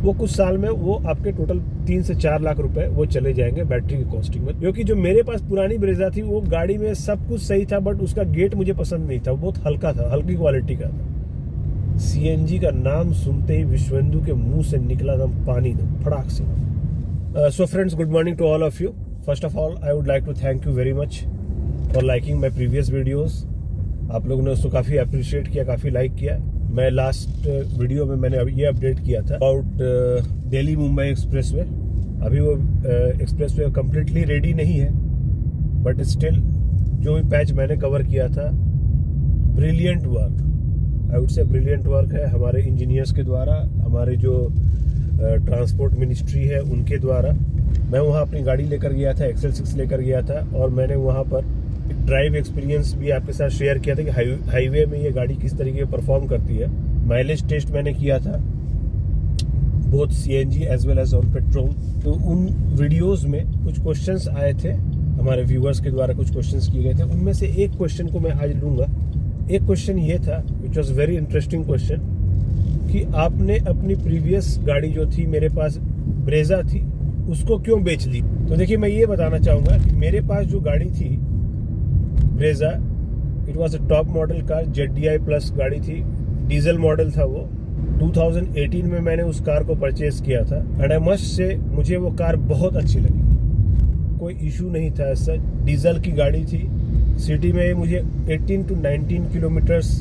वो कुछ साल में वो आपके टोटल 3 से 4 लाख रुपए वो चले जाएंगे बैटरी की कॉस्टिंग में। क्योंकि जो मेरे पास पुरानी ब्रेजा थी वो गाड़ी में सब कुछ सही था, बट उसका गेट मुझे पसंद नहीं था, वो बहुत हल्का था, हल्की क्वालिटी का था। सीएनजी का नाम सुनते ही विश्वेंदु के मुंह से निकला दम पानी, दम फटाक से। So friends, good morning to all of you. First of all I would like to thank you very much for liking my previous videos. आप लोगों ने उसको काफ़ी अप्रिशिएट किया, काफ़ी लाइक किया। मैं लास्ट वीडियो में मैंने ये अपडेट किया था अबाउट दिल्ली मुंबई एक्सप्रेसवे। अभी वो एक्सप्रेसवे कम्प्लीटली रेडी नहीं है, बट स्टिल जो भी पैच मैंने कवर किया था, brilliant work, I would say brilliant work है हमारे इंजीनियर्स के द्वारा, हमारे जो ट्रांसपोर्ट मिनिस्ट्री है उनके द्वारा। मैं वहाँ अपनी गाड़ी लेकर गया था, XL6 लेकर गया था, और मैंने वहाँ पर ड्राइव एक्सपीरियंस भी आपके साथ शेयर किया था कि हाईवे में ये गाड़ी किस तरीके से परफॉर्म करती है। माइलेज टेस्ट मैंने किया था both CNG as well as on petrol. तो उन वीडियोस में कुछ क्वेश्चंस आए थे, हमारे व्यूअर्स के द्वारा कुछ क्वेश्चंस किए गए थे। उनमें से एक क्वेश्चन को मैं आज लूँगा। एक क्वेश्चन ये था which was very interesting question, कि आपने अपनी प्रीवियस गाड़ी जो थी, मेरे पास ब्रेजा थी, उसको क्यों बेच दी। तो देखिए, मैं ये बताना चाहूँगा कि मेरे पास जो गाड़ी थी Brezza, it was a top model car, ZDI plus गाड़ी थी, डीजल मॉडल था वो। 2018 में मैंने उस कार को परचेज किया था, एंड आई मस्ट से मुझे वो कार बहुत अच्छी लगी, कोई इशू नहीं था ऐसा। डीजल की गाड़ी थी, सिटी में मुझे 18 to 19 किलोमीटर्स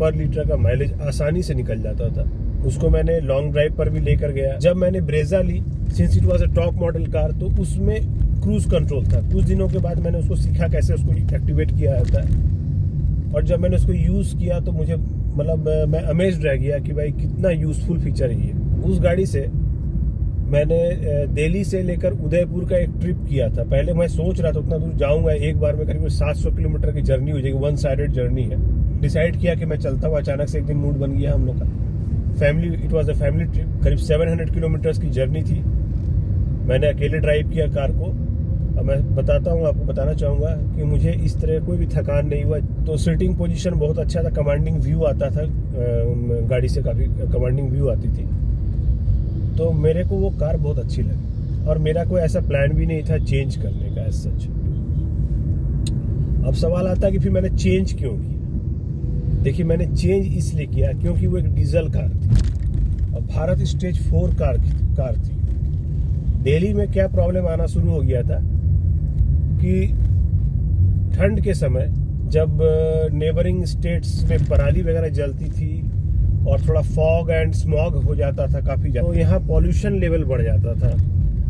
पर लीटर का माइलेज आसानी से निकल जाता था। उसको मैंने लॉन्ग ड्राइव पर भी लेकर गया। जब मैंने ब्रेजा ली, since it was a top model car, तो उसमें क्रूज कंट्रोल था। कुछ दिनों के बाद मैंने उसको सीखा कैसे उसको एक्टिवेट किया जाता है, और जब मैंने उसको यूज़ किया तो मुझे मतलब मैं अमेज्ड रह गया कि भाई कितना यूजफुल फीचर है ये। उस गाड़ी से मैंने दिल्ली से लेकर उदयपुर का एक ट्रिप किया था। पहले मैं सोच रहा था उतना दूर जाऊंगा एक बार में, करीब 700 किलोमीटर की जर्नी हो जाएगी, वन साइडेड जर्नी है। डिसाइड किया कि मैं चलता हूँ, अचानक से एक दिन मूड बन गया हम लोग का। Family, it was a family trip, करीब 700 किलोमीटर्स की जर्नी थी। मैंने अकेले ड्राइव किया कार को। अब मैं बताता हूँ, आपको बताना चाहूँगा कि मुझे इस तरह कोई भी थकान नहीं हुआ। तो सीटिंग पोजीशन बहुत अच्छा था, कमांडिंग व्यू आता था गाड़ी से, काफ़ी कमांडिंग व्यू आती थी। तो मेरे को वो कार बहुत अच्छी लगी, और मेरा कोई ऐसा प्लान भी नहीं था चेंज करने का एज सच। अब सवाल आता है कि फिर मैंने चेंज क्यों किया। देखिए, मैंने चेंज इसलिए किया क्योंकि वो एक डीजल कार थी, और भारत स्टेज 4 कार थी। दिल्ली में क्या प्रॉब्लम आना शुरू हो गया था कि ठंड के समय जब नेबरिंग स्टेट्स में पराली वगैरह जलती थी और थोड़ा फॉग एंड स्मॉग हो जाता था काफ़ी ज़्यादा, तो यहाँ पॉल्यूशन लेवल बढ़ जाता था।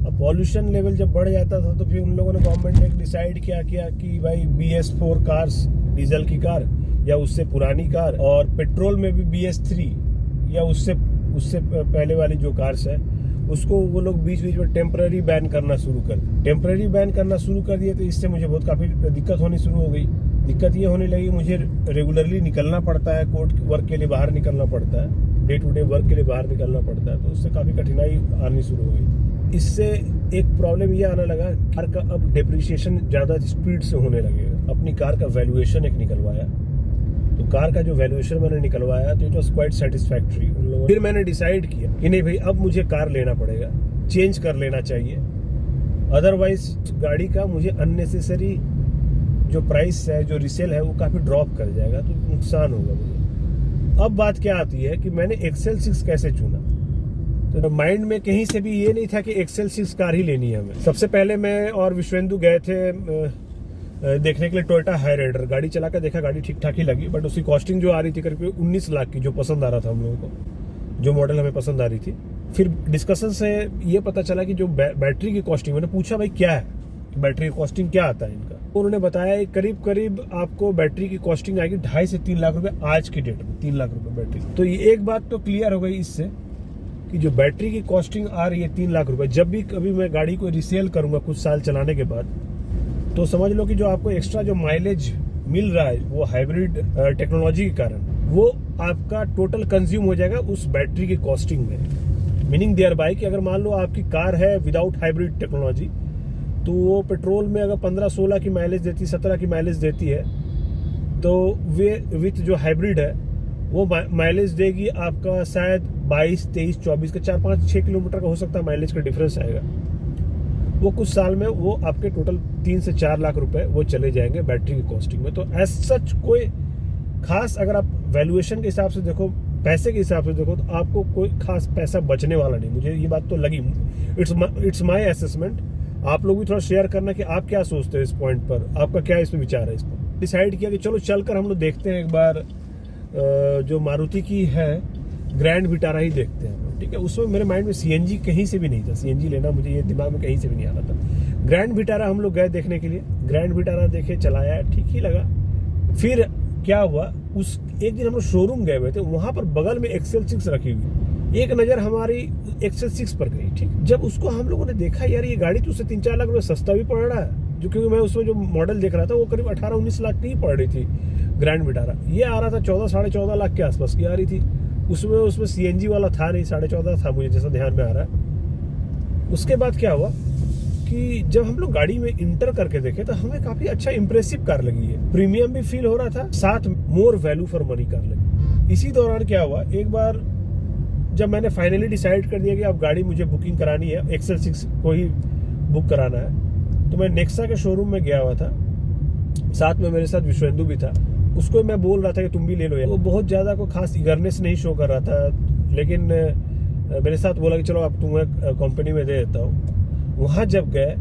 अब पॉल्यूशन लेवल जब बढ़ जाता था तो फिर उन लोगों ने, गवर्नमेंट ने डिसाइड किया कि भाई BS4 कार्स, डीजल की कार या उससे पुरानी कार, और पेट्रोल में भी BS3 या उससे पहले वाली जो कार्स है, उसको वो लोग बीच बीच में टेम्पररी बैन करना शुरू कर दिए। तो इससे मुझे बहुत काफ़ी दिक्कत होनी शुरू हो गई। दिक्कत ये होने लगी, मुझे रेगुलरली निकलना पड़ता है, कोर्ट वर्क के लिए बाहर निकलना पड़ता है, डे टू डे वर्क के लिए बाहर निकलना पड़ता है, तो उससे काफ़ी कठिनाई आनी शुरू हो गई। इससे एक प्रॉब्लम ये आने लगा, कार का अब डिप्रिसिएशन ज़्यादा स्पीड से होने लगेगा। अपनी कार का वैल्यूएशन एक निकलवाया, तो कार का जो वैल्यूएशन मैंने निकलवाया तो इट वॉज क्वाइट सेटिस्फैक्ट्री उन लोगों। फिर मैंने डिसाइड किया कि नहीं भाई, अब मुझे कार लेना पड़ेगा, चेंज कर लेना चाहिए, अदरवाइज गाड़ी का मुझे अननेसेसरी जो प्राइस है, जो रिसेल है, वो काफ़ी ड्रॉप कर जाएगा, तो नुकसान होगा मुझे। अब बात क्या आती है कि मैंने XL6 कैसे चुना। तो माइंड में कहीं से भी ये नहीं था कि XL6 कार ही लेनी है हमें। सबसे पहले मैं और विश्वेंदु गए थे देखने के लिए टोयोटा हाईराइडर। गाड़ी चला कर देखा, गाड़ी ठीक ठाक ही लगी, बट उसकी कॉस्टिंग जो आ रही थी करीब 19 लाख की, जो पसंद आ रहा था हम लोगों को, जो मॉडल हमें पसंद आ रही थी। फिर डिस्कशन से ये पता चला कि जो बैटरी की कॉस्टिंग, मैंने पूछा भाई क्या है, बैटरी की कॉस्टिंग क्या आता है इनका। उन्होंने बताया करीब आपको बैटरी की कॉस्टिंग आएगी 2.5 से 3 लाख रुपए, आज की डेट में 3 लाख रुपए बैटरी। तो ये एक बात तो क्लियर हो गई इससे कि जो बैटरी की कॉस्टिंग आ रही है 3 लाख रुपए, जब भी कभी मैं गाड़ी को रीसेल करूंगा कुछ साल चलाने के बाद, तो समझ लो कि जो आपको एक्स्ट्रा जो माइलेज मिल रहा है वो हाइब्रिड टेक्नोलॉजी के कारण, वो आपका टोटल कंज्यूम हो जाएगा उस बैटरी की कॉस्टिंग में। मीनिंग देयर बाय कि अगर मान लो आपकी कार है विदाउट हाइब्रिड टेक्नोलॉजी, तो वो पेट्रोल में अगर 15-16 की माइलेज देती, 17 की माइलेज देती है, तो वे विथ जो हाइब्रिड है वो माइलेज देगी आपका शायद 22, 23, 24 का 4, 5, 6 किलोमीटर का हो सकता है माइलेज का डिफरेंस आएगा। वो कुछ साल में वो आपके टोटल 3 से 4 लाख रुपए वो चले जाएंगे बैटरी की कॉस्टिंग में। तो एज सच कोई खास, अगर आप वैल्यूएशन के हिसाब से देखो, पैसे के हिसाब से देखो, तो आपको कोई खास पैसा बचने वाला नहीं। मुझे ये बात तो लगी, इट्स माई असेसमेंट। आप लोग भी थोड़ा शेयर करना कि आप क्या सोचते हैं इस पॉइंट पर, आपका क्या इस पर विचार है। इस पर डिसाइड किया कि चलो चलकर हम लोग देखते हैं एक बार जो मारुति की है ग्रैंड विटारा ही देखते हैं, ठीक है। उसमें मेरे माइंड में सीएनजी कहीं से भी नहीं था, सीएनजी लेना मुझे ये दिमाग में कहीं से भी नहीं आ रहा था। ग्रैंड विटारा हम लोग गए देखने के लिए, ग्रैंड विटारा देखे, चलाया, ठीक ही लगा। फिर क्या हुआ, उस एक दिन हम लोग शोरूम गए हुए थे, वहां पर बगल में एक्सेल 6 रखी हुई, एक नजर हमारी एक्सेल 6 पर गई, ठीक। जब उसको हम लोगों ने देखा, यार ये गाड़ी तो उससे 3-4 लाख रुपए सस्ता भी पड़ रहा है, जो क्योंकि मैं उसमें जो मॉडल देख रहा था वो करीब 18-19 लाख की ही पड़ रही थी ग्रैंड विटारा। ये आ रहा था 14-14.5 लाख के आसपास की आ रही थी। उसमें सीएनजी वाला था नहीं, 14.5 था मुझे जैसा ध्यान में आ रहा है। उसके बाद क्या हुआ कि जब हम लोग गाड़ी में इंटर करके देखे तो हमें काफी अच्छा इंप्रेसिव कार लगी है, प्रीमियम भी फील हो रहा था, साथ more value for money car लगी। इसी दौरान क्या हुआ, एक बार जब मैंने फाइनली डिसाइड कर दिया कि अब गाड़ी मुझे बुकिंग करानी है, एक्सेल 6 को ही बुक कराना है, तो मैं नेक्सा के शोरूम में गया हुआ था, साथ में मेरे साथ विश्वेंदु भी था। उसको मैं बोल रहा था कि तुम भी ले लो यार। वो बहुत ज्यादा कोई खास ईगरनेस नहीं शो कर रहा था, लेकिन मेरे साथ बोला कि चलो अब तुम्हें कंपनी में दे देता हूँ। वहां जब गए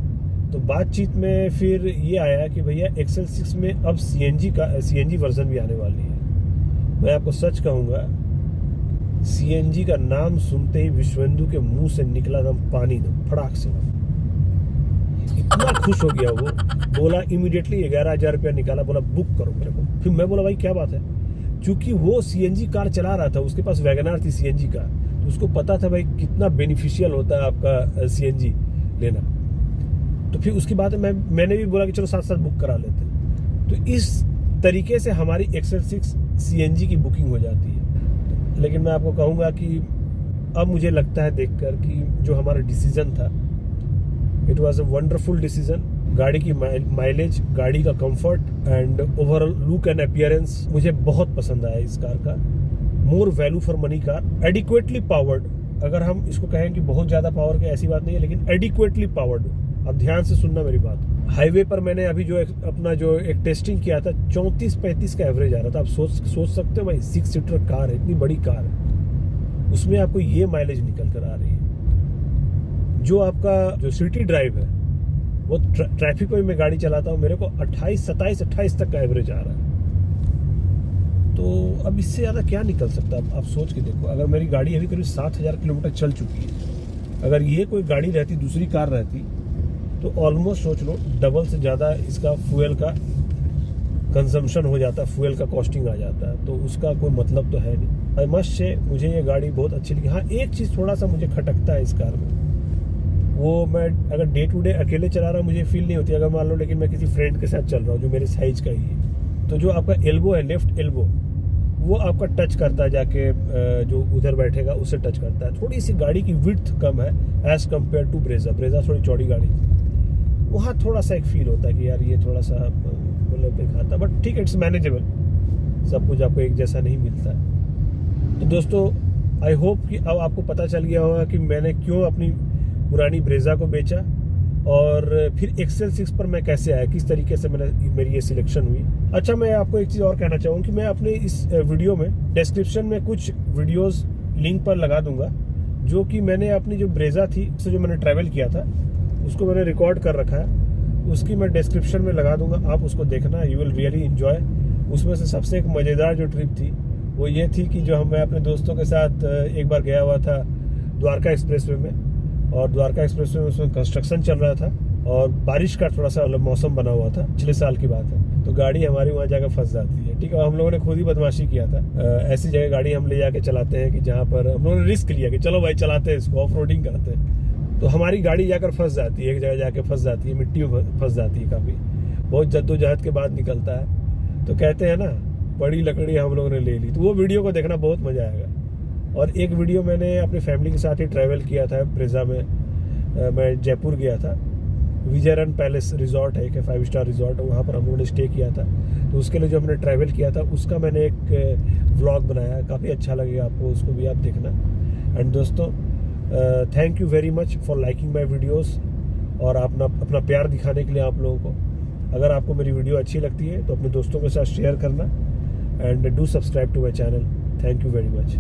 तो बातचीत में फिर ये आया कि भैया एक्सेल 6 में अब सीएनजी वर्जन भी आने वाली है। मैं आपको सच कहूंगा, सीएनजी का नाम सुनते ही विश्वेंदु के मुंह से निकला दम पानी, दम फड़ाक से, इतना खुश हो गया वो। बोला इमीडिएटली 11,000 रुपया निकाला, बोला बुक करो मेरे को। फिर मैं बोला भाई क्या बात है, क्योंकि वो सीएनजी कार चला रहा था, उसके पास वैगनआर थी सीएनजी कार, तो उसको पता था भाई कितना बेनिफिशियल होता है आपका सीएनजी लेना। तो फिर उसकी बात है, मैंने भी बोला कि चलो साथ साथ बुक करा लेते हैं। तो इस तरीके से हमारी एक्सेल 6 सीएनजी की बुकिंग हो जाती है। लेकिन मैं आपको कहूंगा कि अब मुझे लगता है देखकर कि जो हमारा डिसीजन था, it was a wonderful decision. गाड़ी की माइलेज, गाड़ी का comfort and overall look and appearance मुझे बहुत पसंद आया इस कार का। More value for money car, adequately powered. अगर हम इसको कहें कि बहुत ज्यादा पावर की, ऐसी बात नहीं है, लेकिन एडिक्वेटली पावर्ड। अब ध्यान से सुनना मेरी बात। हाईवे पर मैंने अभी जो अपना जो एक टेस्टिंग किया था, 34-35 का एवरेज आ रहा था। आप सोच सकते हो भाई, 6 सीटर कार है, इतनी बड़ी कार है, उसमें आपको ये माइलेज निकल कर आ रही है। जो आपका जो सिटी ड्राइव है, वो ट्रैफिक में मैं गाड़ी चलाता हूँ, मेरे को 28, 27, 28 तक का एवरेज आ रहा है। तो अब इससे ज़्यादा क्या निकल सकता है। आप सोच के देखो, अगर मेरी गाड़ी अभी करीब 7,000 किलोमीटर चल चुकी है, अगर ये कोई गाड़ी रहती, दूसरी कार रहती, तो ऑलमोस्ट सोच लो डबल से ज़्यादा इसका फ्यूल का कंजम्पशन हो जाता, फ्यूल का कॉस्टिंग आ जाता है। तो उसका कोई मतलब तो है नहीं। आई मस्ट से मुझे ये गाड़ी बहुत अच्छी लगी। हाँ, एक चीज़ थोड़ा सा मुझे खटकता है इस कार में, वो मैं अगर डे टू डे अकेले चला रहा हूँ मुझे फील नहीं होती, अगर मान लो लेकिन मैं किसी फ्रेंड के साथ चल रहा हूँ जो मेरे साइज का ही है, तो जो आपका एल्बो है, लेफ्ट एल्बो, वो आपका टच करता है जाके, जो उधर बैठेगा उसे टच करता है। थोड़ी सी गाड़ी की विड्थ कम है एज कम्पेयर टू ब्रेजा थोड़ी चौड़ी गाड़ी, वहाँ थोड़ा सा एक फील होता है कि यार ये थोड़ा सा मतलब बेकार था, बट ठीक है, इट्स मैनेजेबल। सब कुछ आपको एक जैसा नहीं मिलता है। तो दोस्तों, आई होप कि अब आपको पता चल गया होगा कि मैंने क्यों अपनी पुरानी ब्रेजा को बेचा और फिर एक्सेल 6 पर मैं कैसे आया, किस तरीके से मेरी ये सिलेक्शन हुई। अच्छा, मैं आपको एक चीज़ और कहना चाहूँ कि मैं अपने इस वीडियो में डिस्क्रिप्शन में कुछ वीडियोस लिंक पर लगा दूंगा, जो कि मैंने अपनी जो ब्रेजा थी, उससे जो मैंने ट्रैवल किया था, उसको मैंने रिकॉर्ड कर रखा है, उसकी मैं डिस्क्रिप्शन में लगा दूंगा। आप उसको देखना, यू विल रियली एंजॉय। उसमें से सबसे एक मज़ेदार जो ट्रिप थी वो ये थी कि जो मैं अपने दोस्तों के साथ एक बार गया हुआ था द्वारका एक्सप्रेसवे में, और द्वारका एक्सप्रेसवे में उसमें कंस्ट्रक्शन चल रहा था और बारिश का थोड़ा सा मौसम बना हुआ था, पिछले साल की बात है। तो गाड़ी हमारी वहाँ जाकर फंस जाती है, ठीक है। हम लोगों ने खुद ही बदमाशी किया था, ऐसी जगह गाड़ी हम ले जाके चलाते हैं कि जहाँ पर हम लोगों ने रिस्क लिया कि चलो भाई चलाते हैं इसको, ऑफ रोडिंग करते हैं। तो हमारी गाड़ी जाकर फंस जाती है, एक जगह जाके फंस जाती है, मिट्टी में फंस जाती है, काफ़ी बहुत जद्दोजहद के बाद निकलता है। तो कहते हैं ना, बड़ी लकड़ी हम लोगों ने ले ली। तो वो वीडियो को देखना, बहुत मज़ा आएगा। और एक वीडियो मैंने अपनी फैमिली के साथ ही ट्रैवल किया था ब्रेजा में, मैं जयपुर गया था, विजयरन पैलेस रिजॉर्ट है, एक 5 स्टार रिजॉर्ट है, वहाँ पर हम लोगों ने स्टे किया था। तो उसके लिए जो हमने ट्रैवल किया था उसका मैंने एक व्लॉग बनाया, काफ़ी अच्छा लगेगा आपको, उसको भी आप देखना। एंड दोस्तों thank you very much for liking my videos और अपना प्यार दिखाने के लिए आप लोगों को। अगर आपको मेरी वीडियो अच्छी लगती है तो अपने दोस्तों के साथ शेयर करना and do subscribe to my channel. Thank you very much.